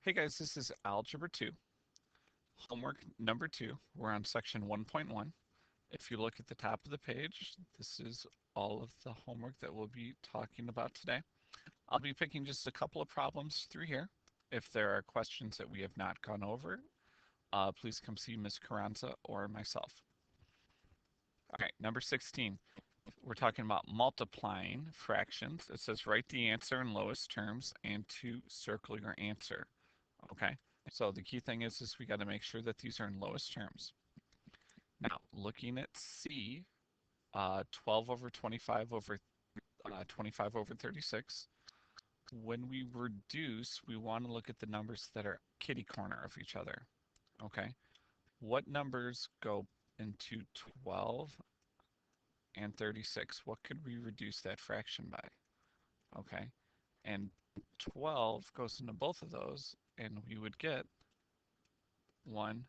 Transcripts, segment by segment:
Hey guys, this is Algebra 2, homework number 2. We're on section 1.1. If you look at the top of the page, this is all of the homework that we'll be talking about today. I'll be picking just a couple of problems through here. If there are questions that we have not gone over, please come see Ms. Carranza or myself. All right, number 16. We're talking about multiplying fractions. It says write the answer in lowest terms and to circle your answer. Okay, so the key thing is we got to make sure that these are in lowest terms. Now, looking at C, 12 over 25 over 25 over 36. When we reduce, we want to look at the numbers that are kitty corner of each other. Okay, what numbers go into 12 and 36? What could we reduce that fraction by? Okay, and 12 goes into both of those, and we would get 1/3.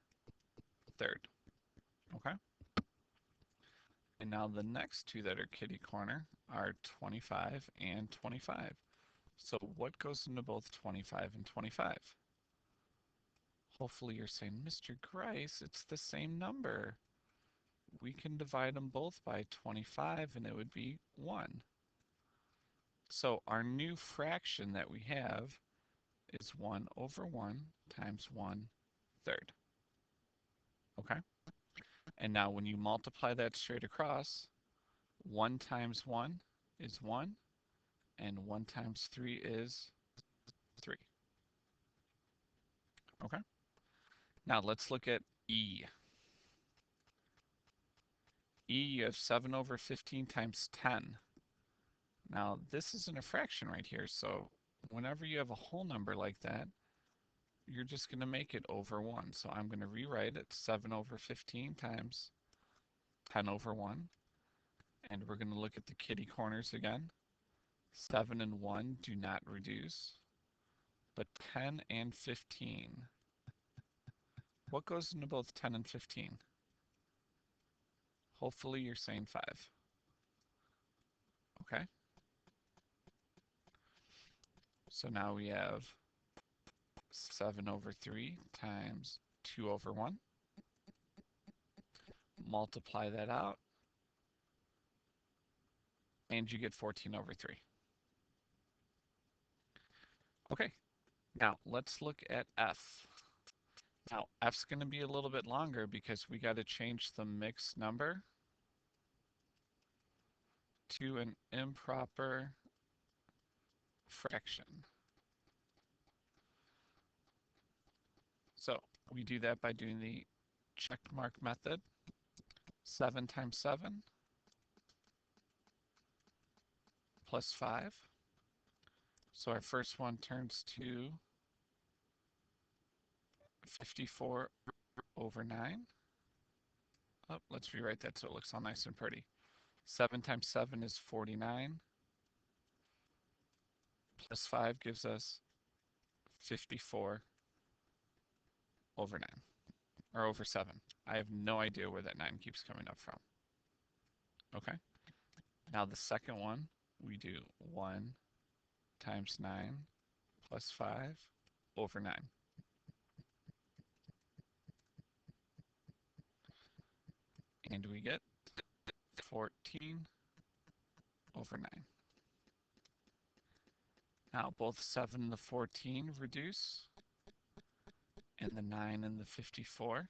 Okay. And now the next two that are kitty corner are 25 and 25. So what goes into both 25 and 25? Hopefully you're saying, Mr. Grice, it's the same number. We can divide them both by 25 and it would be 1. So our new fraction that we have is 1 over 1 times 1/3. Okay? And now when you multiply that straight across, 1 times 1 is 1, and 1 times 3 is 3. Okay? Now let's look at E. E, you have 7 over 15 times 10. Now this isn't a fraction right here, so whenever you have a whole number like that, you're just going to make it over 1. So I'm going to rewrite it 7 over 15 times 10 over 1. And we're going to look at the kitty corners again. 7 and 1 do not reduce, but 10 and 15. What goes into both 10 and 15? Hopefully you're saying 5. Okay? So now we have 7 over 3 times 2 over 1. Multiply that out, and you get 14 over 3. Okay, now let's look at F. Now F's going to be a little bit longer because we got to change the mixed number to an improper fraction. So we do that by doing the check mark method. 7 times 7 plus 5. So our first one turns to 54 over 9. Oh, let's rewrite that so it looks all nice and pretty. 7 times 7 is 49. Plus 5 gives us 54 over 9. Or over 7. I have no idea where that 9 keeps coming up from. Okay. Now the second one, we do 1 times 9 plus 5 over 9. And we get 14 over 9. Now both 7 and the 14 reduce, and the 9 and the 54.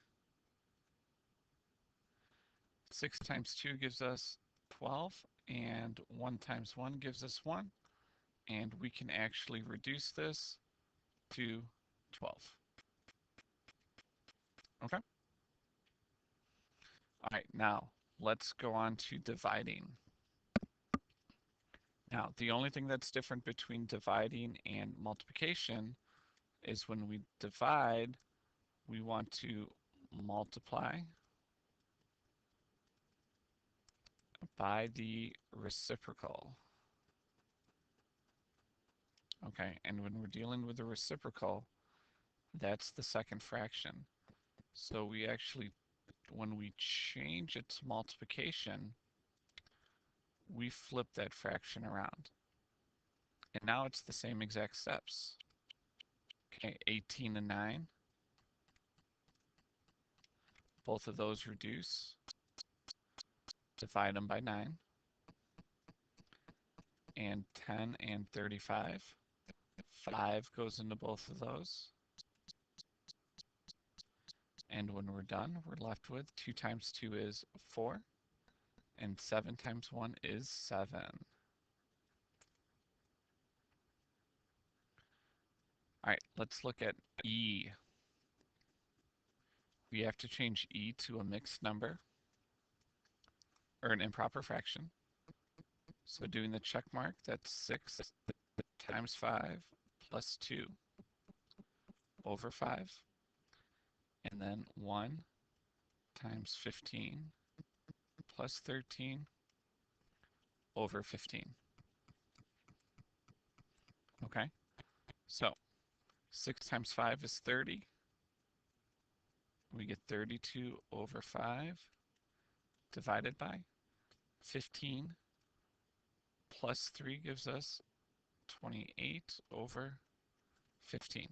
6 times 2 gives us 12, and 1 times 1 gives us 1. And we can actually reduce this to 12. Okay? All right, now let's go on to dividing. Now, the only thing that's different between dividing and multiplication is when we divide, we want to multiply by the reciprocal. Okay, and when we're dealing with the reciprocal, that's the second fraction. So we actually, when we change it to multiplication, we flip that fraction around. And now it's the same exact steps. Okay, 18 and 9. Both of those reduce. Divide them by 9. And 10 and 35. 5 goes into both of those. And when we're done, we're left with 2 times 2 is 4. And 7 times 1 is 7. All right, let's look at E. We have to change E to a mixed number, or an improper fraction. So doing the check mark, that's 6 times 5 plus 2 over 5. And then 1 times 15 plus 13 over 15. Okay, so 6 times 5 is 30. We get 32 over 5 divided by 15 plus 3 gives us 28 over 15.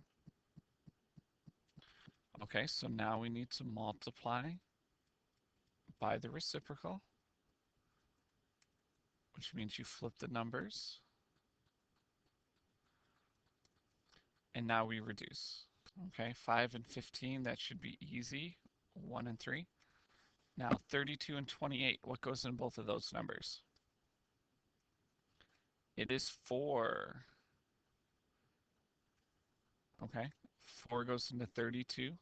Okay, so now we need to multiply by the reciprocal, which means you flip the numbers. And now we reduce. Okay, 5 and 15, that should be easy. 1 and 3. Now 32 and 28, what goes in both of those numbers? It is 4. Okay, 4 goes into 32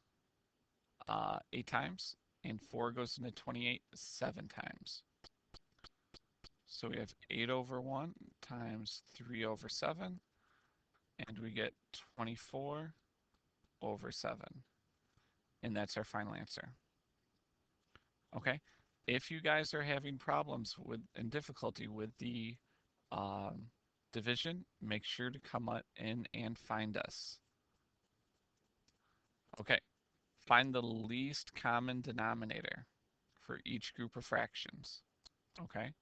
8 times, and 4 goes into 28 7 times. So we have 8 over 1 times 3 over 7, and we get 24 over 7. And that's our final answer. Okay, if you guys are having problems with and difficulty with the division, make sure to come in and find us. Okay, find the least common denominator for each group of fractions. Okay,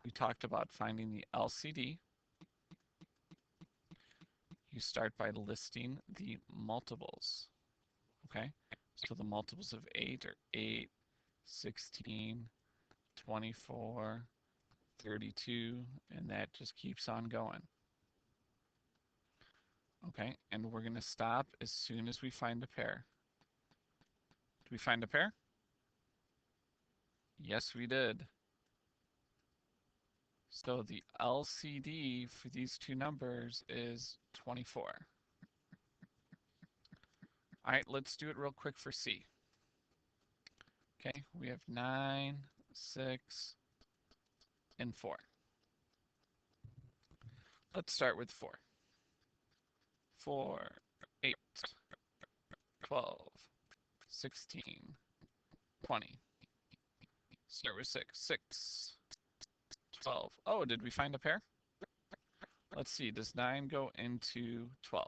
we talked about finding the LCD. You start by listing the multiples. Okay, so the multiples of 8 are 8, 16, 24, 32, and that just keeps on going. Okay, and we're going to stop as soon as we find a pair. Did we find a pair? Yes, we did. So the LCD for these two numbers is 24. All right, let's do it real quick for C. Okay, we have 9, 6, and 4. Let's start with 4. 4, 8, 12, 16, 20. Start with 6. 6, 12. Oh, did we find a pair? Let's see, does 9 go into 12?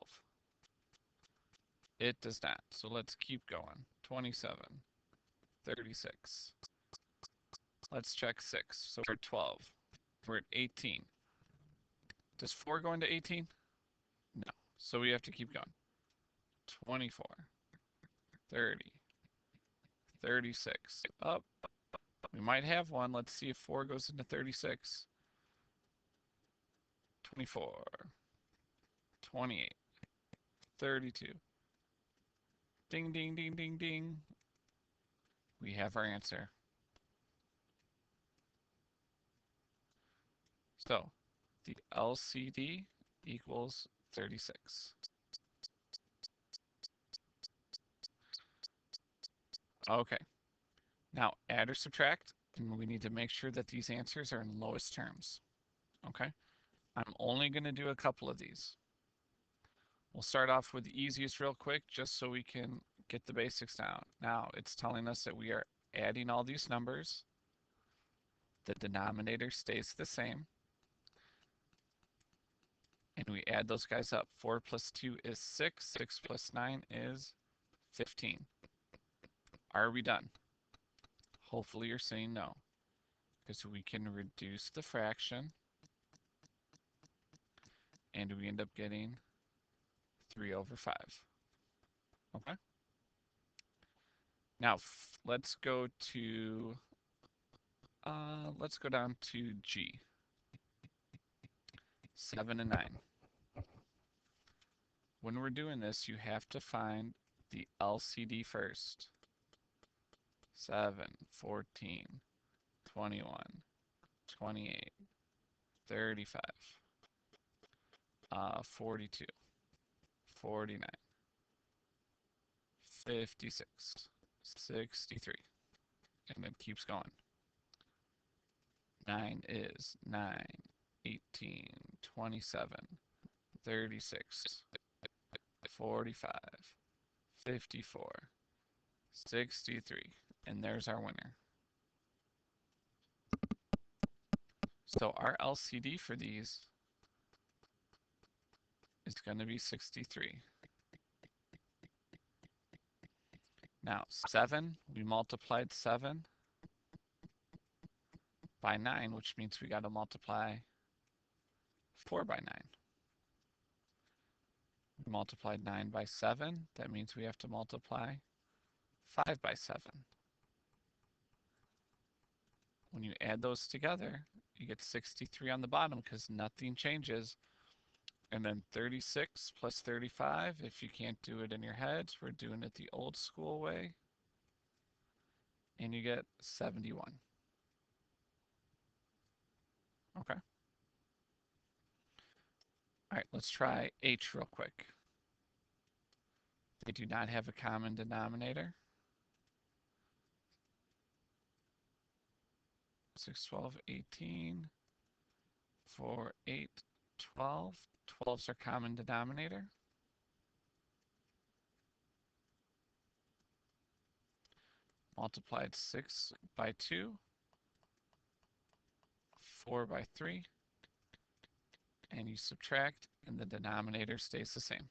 It does not, so let's keep going. 27, 36. Let's check 6, so we're at 12. We're at 18. Does 4 go into 18? No, so we have to keep going. 24, 30, 36. Oh, we might have one. Let's see if 4 goes into 36. 24, 28, 32. Ding, ding, ding, ding, ding. We have our answer. So the LCD equals 36. Okay, now add or subtract, and we need to make sure that these answers are in lowest terms. Okay, I'm only going to do a couple of these. We'll start off with the easiest real quick, just so we can get the basics down. Now, it's telling us that we are adding all these numbers. The denominator stays the same. And we add those guys up. 4 plus 2 is 6. 6 plus 9 is 15. Are we done? Hopefully you're saying no, because we can reduce the fraction, and we end up getting 3 over 5. Okay? Now, let's go down to G. 7 and 9. When we're doing this, you have to find the LCD first. 7, 14, 21, 28, 35, 42, 49, 56, 63, and it keeps going. 9 is 9, 18, 27, 36, 45, 54, 63, and there's our winner. So our LCD for these is going to be 63. Now 7, we multiplied 7 by 9, which means we got to multiply 4 by 9. We multiplied 9 by 7, that means we have to multiply 5 by 7. When you add those together, you get 63 on the bottom because nothing changes. And then 36 plus 35, if you can't do it in your heads, we're doing it the old school way. And you get 71. Okay. All right, let's try H real quick. They do not have a common denominator. 6, 12, 18, 4, 8, 12. 12's our common denominator. Multiplied 6 by 2, 4 by 3, and you subtract, and the denominator stays the same.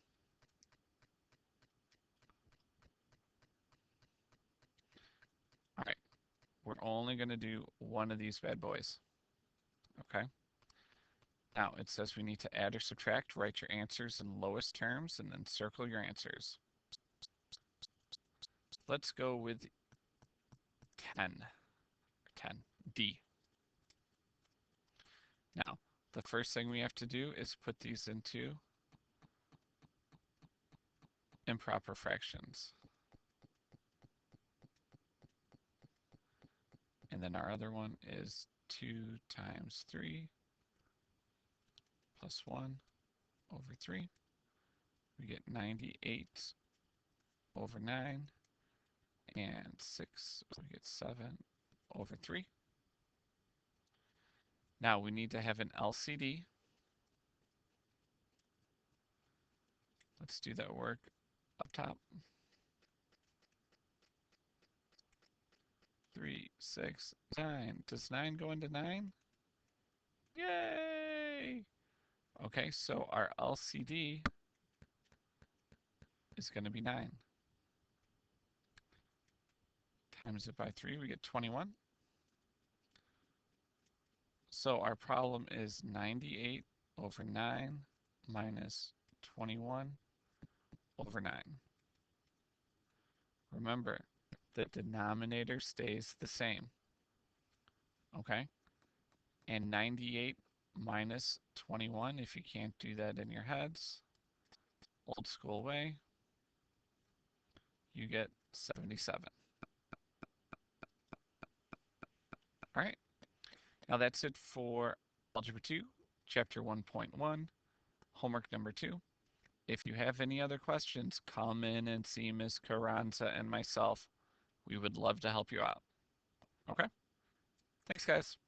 All right, we're only going to do one of these bad boys. Okay. Now it says we need to add or subtract. Write your answers in lowest terms and then circle your answers. Let's go with 10. 10. D. Now, the first thing we have to do is put these into improper fractions. And then our other one is 2 times 3 plus 1 over 3. We get 98 over 9. And 6, we get 7 over 3. Now we need to have an LCD. Let's do that work up top. 3, 6, 9. Does 9 go into 9? Yay! Okay, so our LCD is going to be 9. Times it by 3, we get 21. So our problem is 98 over 9 minus 21 over 9. Remember, the denominator stays the same. Okay? And 98 minus 21, if you can't do that in your heads, old school way, you get 77. All right. Now that's it for Algebra 2, Chapter 1.1, homework number 2. If you have any other questions, come in and see Ms. Carranza and myself. We would love to help you out. Okay? Thanks, guys.